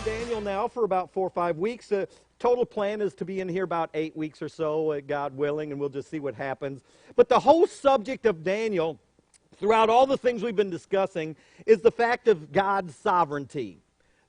Daniel now for about 4 or 5 weeks. The total plan is to be in here about 8 weeks or so, God willing, and we'll just see what happens. But the whole subject of Daniel, throughout all the things we've been discussing, is the fact of God's sovereignty.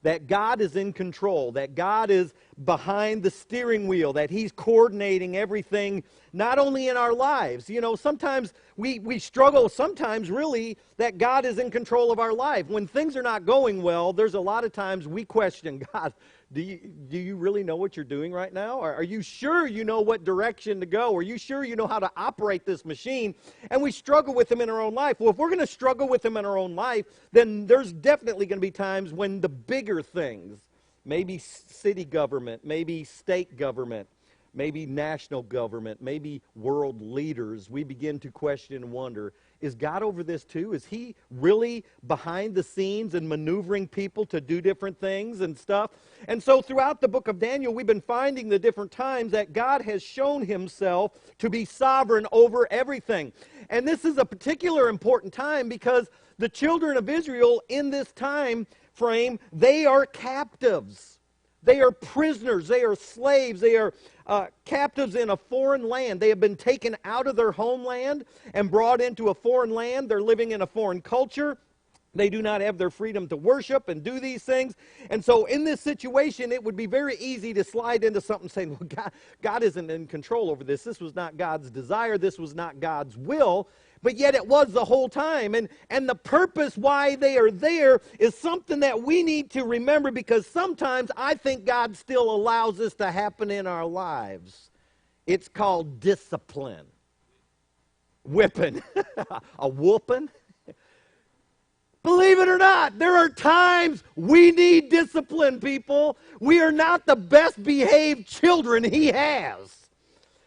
That God is in control, that God is behind the steering wheel, that He's coordinating everything, not only in our lives. You know, sometimes we struggle, sometimes really, that God is in control of our life. When things are not going well, there's a lot of times we question, God, do you really know what you're doing right now? Are you sure you know what direction to go? Are you sure you know how to operate this machine? And we struggle with Him in our own life. Well, if we're going to struggle with Him in our own life, then there's definitely going to be times when the bigger things, maybe city government, maybe state government, maybe national government, maybe world leaders, we begin to question and wonder, is God over this too? Is He really behind the scenes and maneuvering people to do different things and stuff? And so throughout the book of Daniel, we've been finding the different times that God has shown Himself to be sovereign over everything. And this is a particular important time because the children of Israel in this time frame, they are captives. They are prisoners. They are slaves. They are captives in a foreign land. They have been taken out of their homeland and brought into a foreign land. They're living in a foreign culture. They do not have their freedom to worship and do these things. And so in this situation, it would be very easy to slide into something saying, well, God isn't in control over this. This was not God's desire. This was not God's will. But yet it was the whole time. And the purpose why they are there is something that we need to remember, because sometimes I think God still allows this to happen in our lives. It's called discipline. Whipping. A whooping. Believe it or not, there are times we need discipline, people. We are not the best behaved children He has.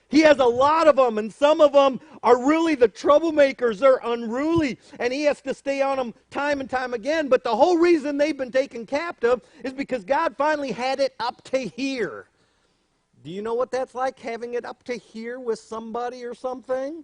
He has a lot of them, and some of them are really the troublemakers. They're unruly, and He has to stay on them time and time again. But the whole reason they've been taken captive is because God finally had it up to here. Do you know what that's like, having it up to here with somebody or something?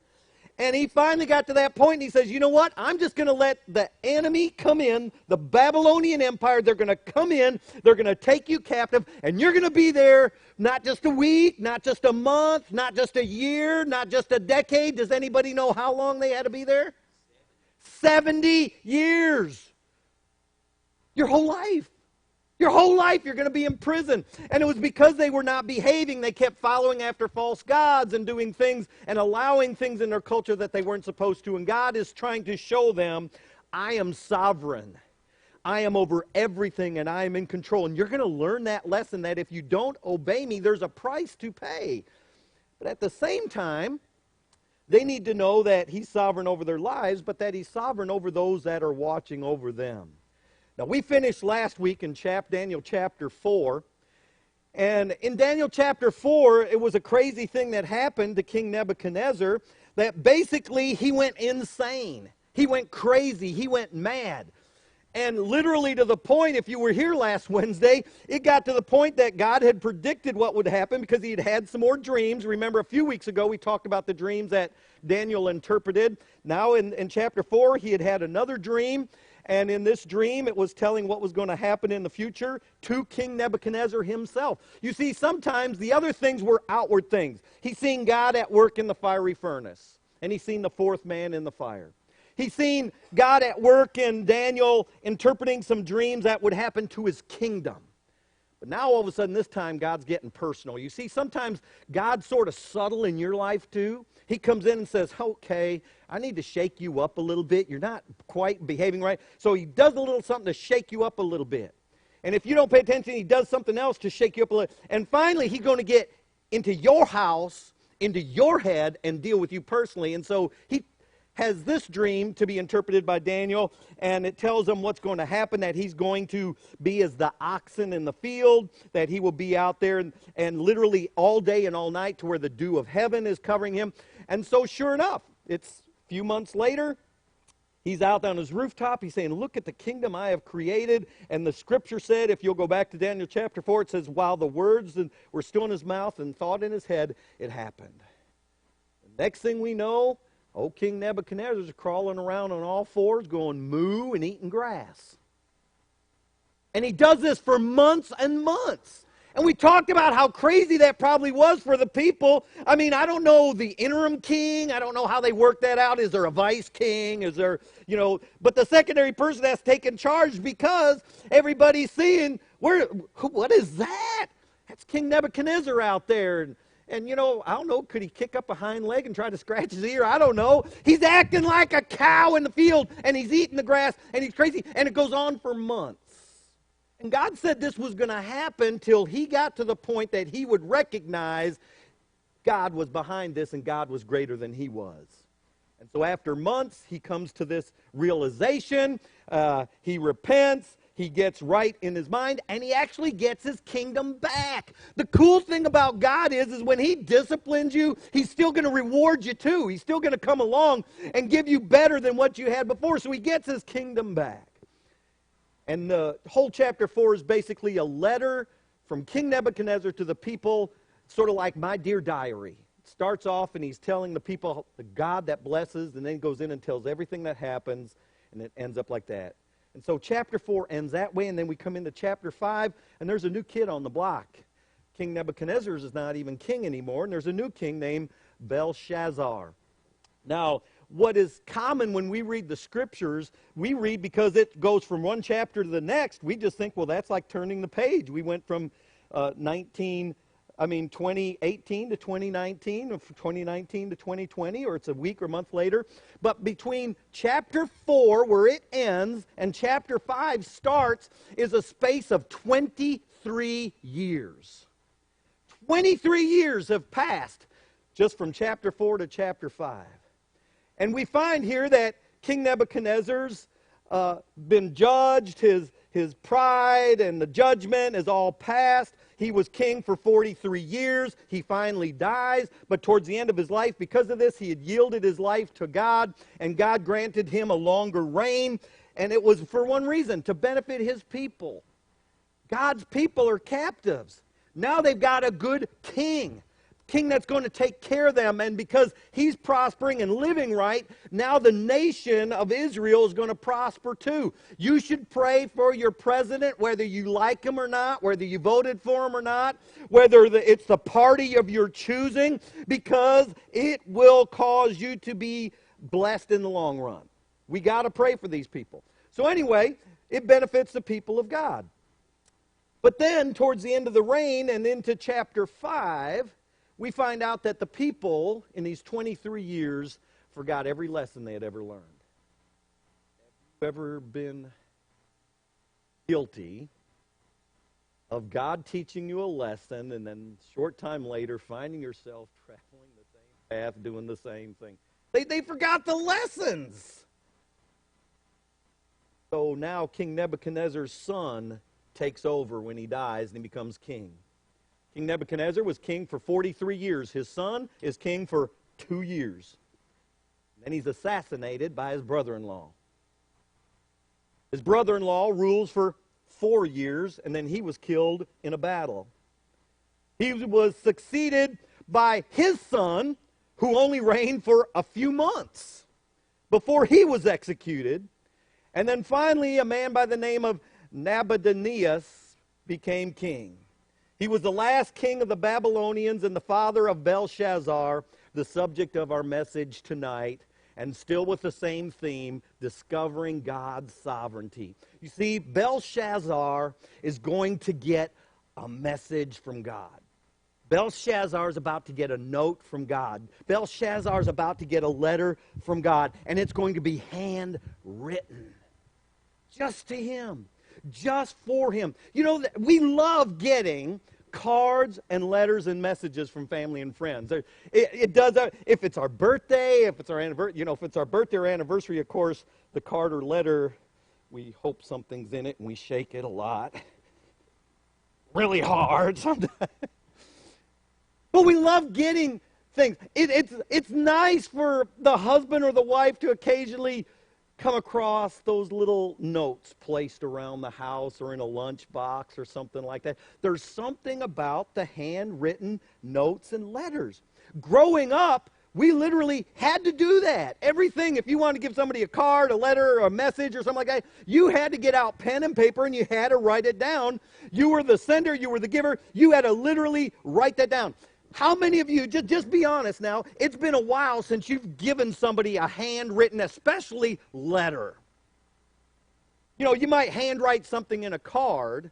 And He finally got to that point, and He says, you know what? I'm just going to let the enemy come in, the Babylonian Empire. They're going to come in. They're going to take you captive, and you're going to be there not just a week, not just a month, not just a year, not just a decade. Does anybody know how long they had to be there? 70 years. Your whole life. Your whole life you're going to be in prison. And it was because they were not behaving. They kept following after false gods and doing things and allowing things in their culture that they weren't supposed to. And God is trying to show them, I am sovereign. I am over everything, and I am in control. And you're going to learn that lesson, that if you don't obey me, there's a price to pay. But at the same time, they need to know that He's sovereign over their lives, but that He's sovereign over those that are watching over them. Now, we finished last week in Daniel chapter 4. And in Daniel chapter 4, it was a crazy thing that happened to King Nebuchadnezzar, that basically he went insane. He went crazy. He went mad. And literally to the point, if you were here last Wednesday, it got to the point that God had predicted what would happen because He had had some more dreams. Remember, a few weeks ago we talked about the dreams that Daniel interpreted. Now in chapter 4, he had had another dream. And in this dream, it was telling what was going to happen in the future to King Nebuchadnezzar himself. You see, sometimes the other things were outward things. He's seen God at work in the fiery furnace. And he's seen the fourth man in the fire. He's seen God at work in Daniel interpreting some dreams that would happen to his kingdom. But now all of a sudden this time God's getting personal. You see, sometimes God's sort of subtle in your life too. He comes in and says, okay, I need to shake you up a little bit. You're not quite behaving right. So He does a little something to shake you up a little bit. And if you don't pay attention, He does something else to shake you up a little. And finally, He's going to get into your house, into your head, and deal with you personally. And so He has this dream to be interpreted by Daniel, and it tells him what's going to happen, that he's going to be as the oxen in the field, that he will be out there and literally all day and all night to where the dew of heaven is covering him. And so sure enough, it's a few months later, he's out on his rooftop, he's saying, look at the kingdom I have created. And the scripture said, if you'll go back to Daniel chapter 4, it says, while the words were still in his mouth and thought in his head, it happened. The next thing we know, old King Nebuchadnezzar's crawling around on all fours, going moo and eating grass. And he does this for months and months. And we talked about how crazy that probably was for the people. I mean, I don't know the interim king. I don't know how they work that out. Is there a vice king? Is there, but the secondary person has taken charge because everybody's seeing, what is that? That's King Nebuchadnezzar out there. And I don't know, could he kick up a hind leg and try to scratch his ear? I don't know. He's acting like a cow in the field, and he's eating the grass, and he's crazy. And it goes on for months. And God said this was going to happen till he got to the point that he would recognize God was behind this and God was greater than he was. And so after months, he comes to this realization. He repents. He gets right in his mind, and he actually gets his kingdom back. The cool thing about God is when he disciplines you, he's still going to reward you too. He's still going to come along and give you better than what you had before. So he gets his kingdom back. And the whole chapter 4 is basically a letter from King Nebuchadnezzar to the people, sort of like my dear diary. It starts off and he's telling the people the God that blesses, and then goes in and tells everything that happens, and it ends up like that. And so chapter 4 ends that way, and then we come into chapter 5, and there's a new kid on the block. King Nebuchadnezzar is not even king anymore, and there's a new king named Belshazzar. Now, what is common when we read the scriptures, we read because it goes from one chapter to the next, we just think, well, that's like turning the page. We went from 2018 to 2019, or 2019 to 2020, or it's a week or month later. But between chapter 4, where it ends, and chapter 5 starts, is a space of 23 years. 23 years have passed just from chapter 4 to chapter 5. And we find here that King Nebuchadnezzar's been judged. His pride and the judgment is all past. He was king for 43 years. He finally dies. But towards the end of his life, because of this, he had yielded his life to God. And God granted him a longer reign. And it was for one reason, to benefit his people. God's people are captives. Now they've got a good king. King that's going to take care of them, and because he's prospering and living right, now the nation of Israel is going to prosper too. You should pray for your president, whether you like him or not, whether you voted for him or not, whether it's the party of your choosing, because it will cause you to be blessed in the long run. We got to pray for these people. So anyway, it benefits the people of God. But then, towards the end of the reign and into chapter 5, we find out that the people in these 23 years forgot every lesson they had ever learned. Have you ever been guilty of God teaching you a lesson and then a short time later finding yourself traveling the same path, doing the same thing? They forgot the lessons. So now King Nebuchadnezzar's son takes over when he dies and he becomes king. King Nebuchadnezzar was king for 43 years. His son is king for 2 years. Then he's assassinated by his brother-in-law. His brother-in-law rules for 4 years, and then he was killed in a battle. He was succeeded by his son, who only reigned for a few months before he was executed. And then finally, a man by the name of Nabonidus became king. He was the last king of the Babylonians and the father of Belshazzar, the subject of our message tonight, and still with the same theme, discovering God's sovereignty. You see, Belshazzar is going to get a message from God. Belshazzar is about to get a note from God. Belshazzar is about to get a letter from God, and it's going to be handwritten just to him. Just for him. You know, we love getting cards and letters and messages from family and friends. It does. If it's our birthday, if it's our anniversary, if it's our birthday or anniversary, of course, the card or letter, we hope something's in it and we shake it a lot, really hard sometimes. But we love getting things. It's nice for the husband or the wife to occasionally come across those little notes placed around the house or in a lunchbox or something like that. There's something about the handwritten notes and letters. Growing up, We literally had to do that. Everything, if you wanted to give somebody a card, a letter, or a message, or something like that, you had to get out pen and paper and you had to write it down. You were the sender, you were the giver. You had to literally write that down. How many of you, just be honest now, it's been a while since you've given somebody a handwritten, especially letter. You know, you might handwrite something in a card,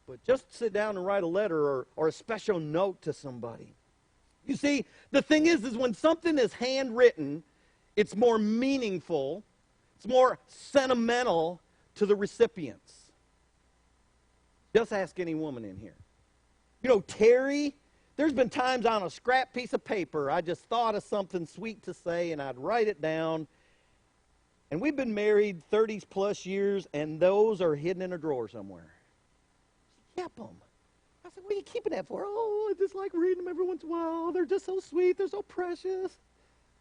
but just sit down and write a letter or a special note to somebody. You see, the thing is when something is handwritten, it's more meaningful, it's more sentimental to the recipients. Just ask any woman in here. You know, Terry, there's been times on a scrap piece of paper, I just thought of something sweet to say, and I'd write it down. And we've been married 30 plus years, and those are hidden in a drawer somewhere. She kept them. I said, what are you keeping that for? Oh, I just like reading them every once in a while. They're just so sweet. They're so precious.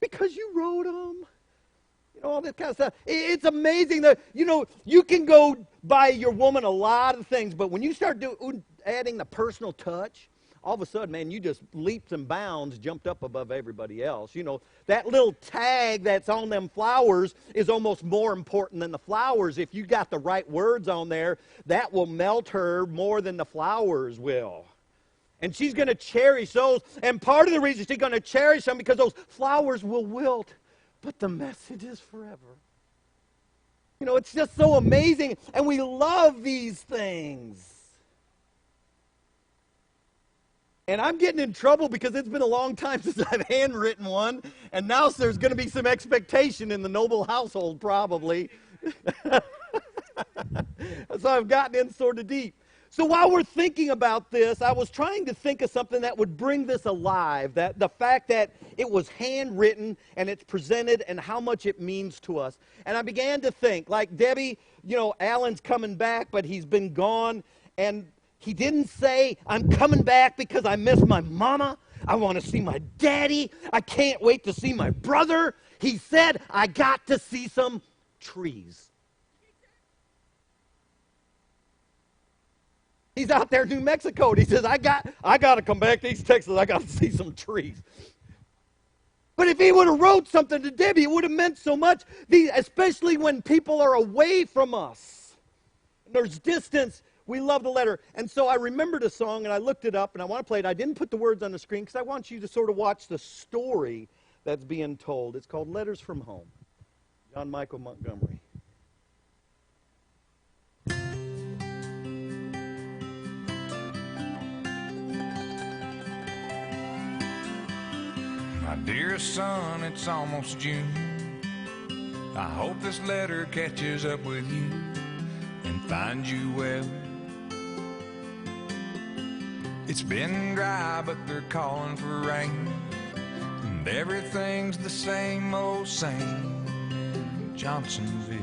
Because you wrote them. You know, all this kind of stuff. It's amazing that, you know, you can go buy your woman a lot of things, but when you start adding the personal touch, all of a sudden, man, you just leaps and bounds, jumped up above everybody else. You know, that little tag that's on them flowers is almost more important than the flowers. If you got the right words on there, that will melt her more than the flowers will. And she's going to cherish those. And part of the reason she's going to cherish them because those flowers will wilt, but the message is forever. You know, it's just so amazing. And we love these things. And I'm getting in trouble because it's been a long time since I've handwritten one. And now there's going to be some expectation in the Noble household probably. So I've gotten in sort of deep. So while we're thinking about this, I was trying to think of something that would bring this alive. That the fact that it was handwritten and it's presented and how much it means to us. And I began to think, like Debbie, you know, Alan's coming back, but he's been gone. And he didn't say, I'm coming back because I miss my mama. I want to see my daddy. I can't wait to see my brother. He said, I got to see some trees. He's out there in New Mexico, and he says, I got to come back to East Texas. I got to see some trees. But if he would have wrote something to Debbie, it would have meant so much, especially when people are away from us. There's distance. We love the letter. And so I remembered a song, and I looked it up, and I want to play it. I didn't put the words on the screen because I want you to sort of watch the story that's being told. It's called Letters from Home. John Michael Montgomery. My dearest son, it's almost June. I hope this letter catches up with you and finds you well. It's been dry, but they're calling for rain, and everything's the same old same in Johnsonville.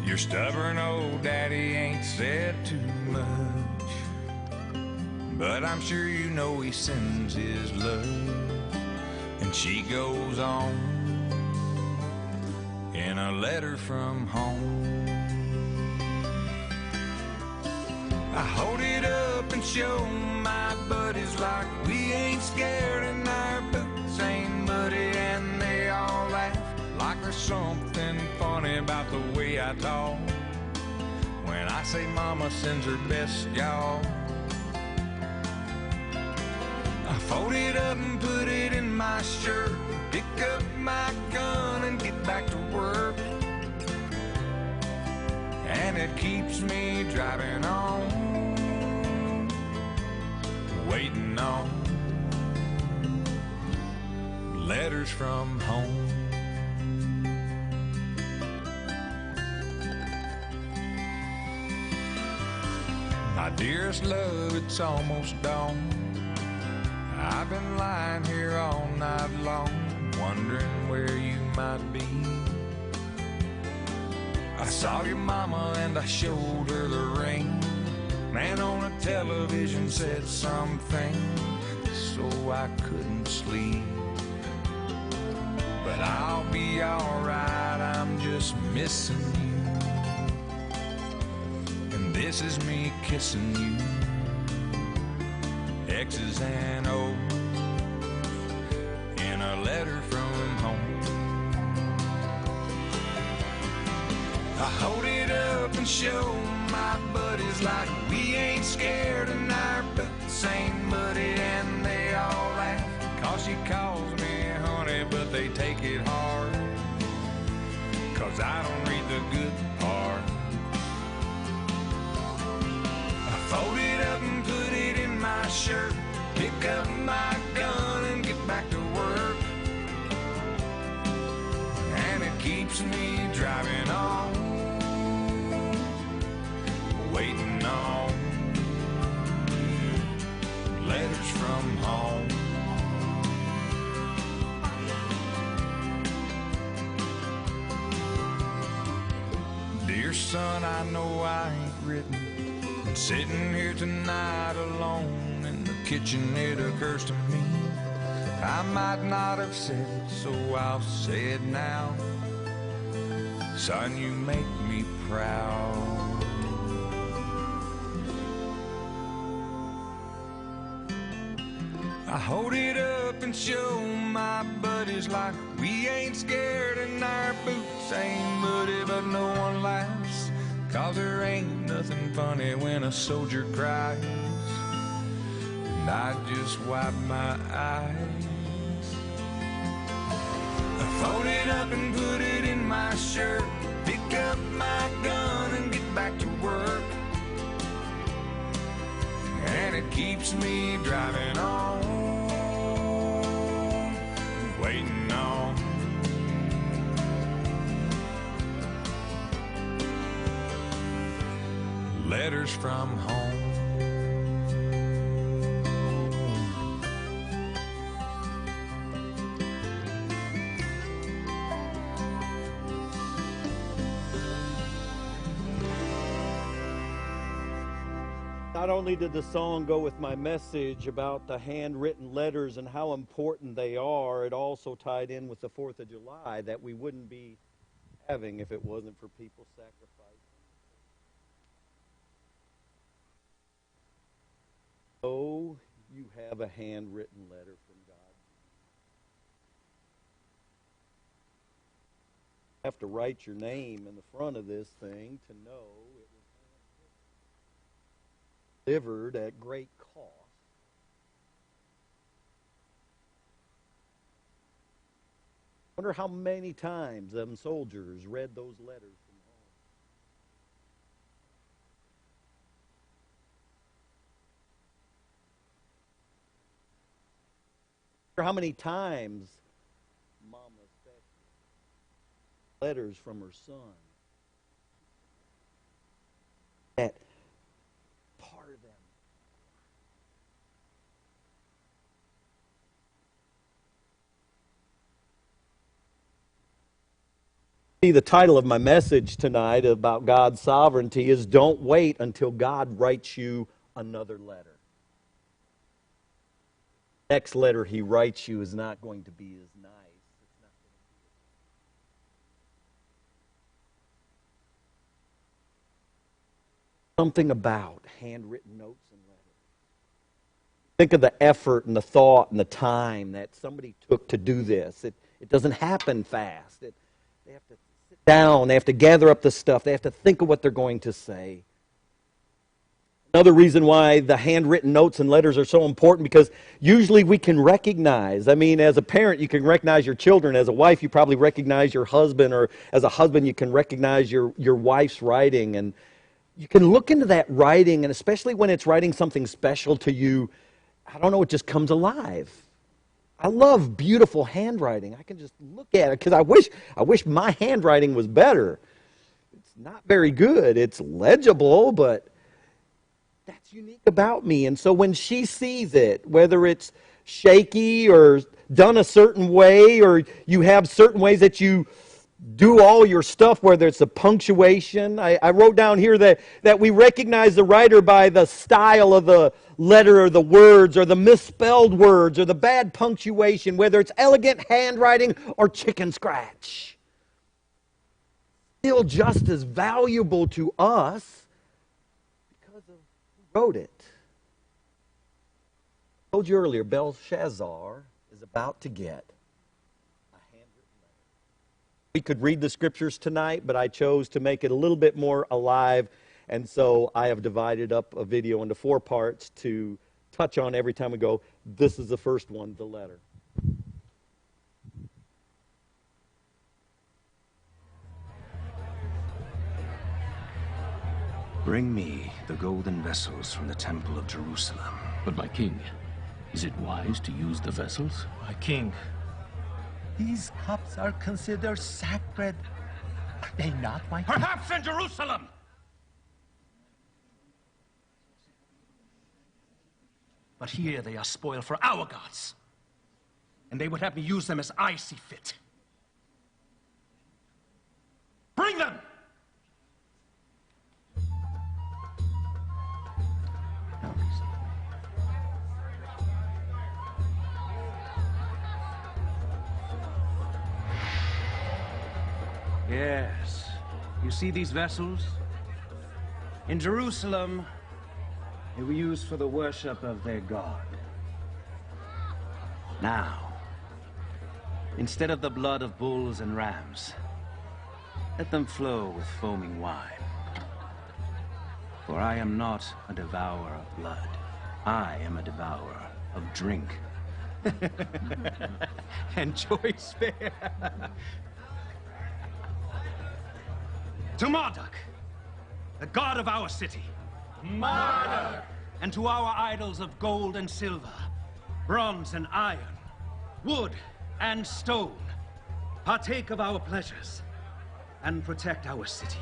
Your stubborn old daddy ain't said too much, but I'm sure you know he sends his love. And she goes on in a letter from home. I hold it up and show my buddies like we ain't scared and our boots ain't muddy, and they all laugh like there's something funny about the way I talk when I say mama sends her best y'all. I fold it up and put it in my shirt, pick up my gun and get back to work, and it keeps me driving on, waiting on letters from home. My dearest love, it's almost dawn. I've been lying here all night long, wondering where you might be. I saw your mama and I showed her the ring. Man on a television said something, so I couldn't sleep. But I'll be alright, I'm just missing you. And this is me kissing you. X's and O's I hold it up and show my buddies like we ain't scared and our boots ain't muddy, and they all laugh 'cause she calls me honey, but they take it hard 'cause I don't read the good part. I fold it up and put it in my shirt, pick up my gun and get back to work, and it keeps me driving on, waiting on letters from home. Dear son, I know I ain't written, and sitting here tonight alone in the kitchen, it occurs to me I might not have said it, so I'll say it now. Son, you make me proud. I hold it up and show my buddies like we ain't scared and our boots ain't muddy, but no one laughs 'cause there ain't nothing funny when a soldier cries, and I just wipe my eyes. I fold it up and put it in my shirt, pick up my gun and get back to work, and it keeps me driving on, waiting on letters from home. Not only did the song go with my message about the handwritten letters and how important they are, it also tied in with the 4th of July that we wouldn't be having if it wasn't for people sacrificing. Oh, you have a handwritten letter from God. You have to write your name in the front of this thing to know it was delivered at great cost. I wonder how many times them soldiers read those letters from home. I wonder how many times Mama said letters from her son. That part of them. See, the title of my message tonight about God's sovereignty is Don't Wait Until God Writes You Another Letter. Next letter He writes you is not going to be as nice. It's not going to be something about handwritten notes and letters. Think of the effort and the thought and the time that somebody took to do this. It doesn't happen fast. They have to sit down. They have to gather up the stuff. They have to think of what they're going to say. Another reason why the handwritten notes and letters are so important, because usually we can recognize, as a parent you can recognize your children. As a wife you probably recognize your husband, or as a husband you can recognize your wife's writing. And you can look into that writing, and especially when it's writing something special to you, I don't know, it just comes alive. I love beautiful handwriting. I can just look at it because I wish my handwriting was better. It's not very good. It's legible, but that's unique about me. And so when she sees it, whether it's shaky or done a certain way, or you have certain ways that you do all your stuff, whether it's the punctuation. I wrote down here that we recognize the writer by the style of the letter or the words, or the misspelled words, or the bad punctuation, whether it's elegant handwriting or chicken scratch. Still just as valuable to us because of who wrote it. I told you earlier, Belshazzar is about to get a handwritten letter. We could read the scriptures tonight, but I chose to make it a little bit more alive, and so I have divided up a video into 4 parts to touch on every time we go. This is the first one, the letter. Bring me the golden vessels from the Temple of Jerusalem. But my king, is it wise to use the vessels? My king, these cups are considered sacred. Are they not, my king? Perhaps in Jerusalem! But here they are spoiled for our gods. And they would have me use them as I see fit. Bring them! Yes. You see these vessels? In Jerusalem, they were used for the worship of their god. Now, instead of the blood of bulls and rams, let them flow with foaming wine. For I am not a devourer of blood. I am a devourer of drink. And choice fare. To Marduk, the god of our city. Marduk! And to our idols of gold and silver, bronze and iron, wood and stone, partake of our pleasures and protect our city.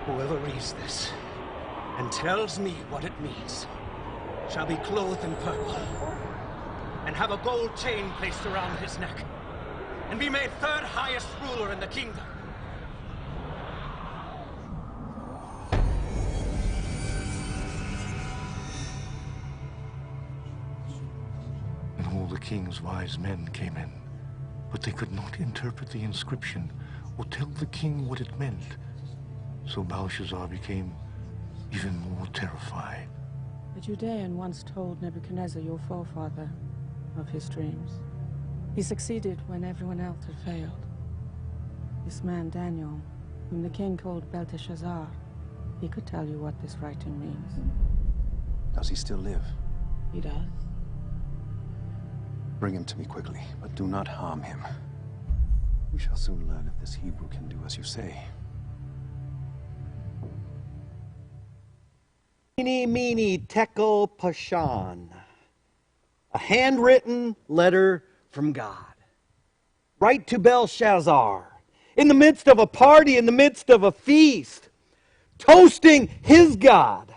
Whoever reads this and tells me what it means shall be clothed in purple and have a gold chain placed around his neck and be made third highest ruler in the kingdom. And all the king's wise men came in, but they could not interpret the inscription or tell the king what it meant. So Belshazzar became even more terrified. The Judean once told Nebuchadnezzar, your forefather, of his dreams. He succeeded when everyone else had failed. This man, Daniel, whom the king called Belteshazzar, he could tell you what this writing means. Does he still live? He does. Bring him to me quickly, but do not harm him. We shall soon learn if this Hebrew can do as you say. Eeny, meeny, tekel, pashan. A handwritten letter from God. Right to Belshazzar. In the midst of a party, in the midst of a feast. Toasting his God.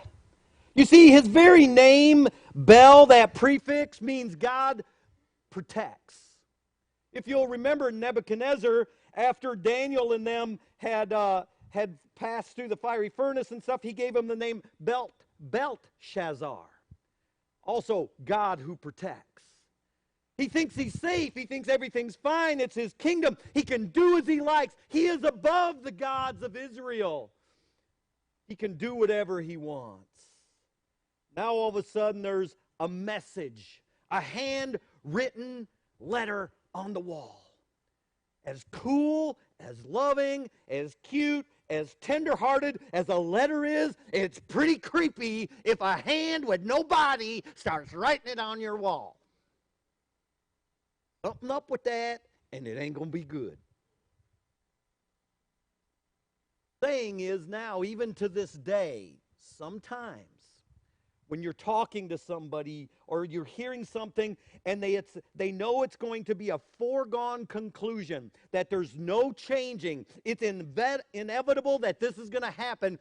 You see, his very name, Bel, that prefix, means God protects. If you'll remember Nebuchadnezzar, after Daniel and them had passed through the fiery furnace and stuff, he gave him the name Belteshazzar. Also, God who protects. He thinks he's safe. He thinks everything's fine. It's his kingdom. He can do as he likes. He is above the gods of Israel. He can do whatever he wants. Now all of a sudden there's a message, a handwritten letter on the wall. As cool, as loving, as cute, as tender-hearted as a letter is, it's pretty creepy if a hand with no body starts writing it on your wall. Something up with that, and it ain't going to be good. Saying is now, even to this day, sometimes when you're talking to somebody or you're hearing something and they know it's going to be a foregone conclusion, that there's no changing, it's inevitable that this is going to happen,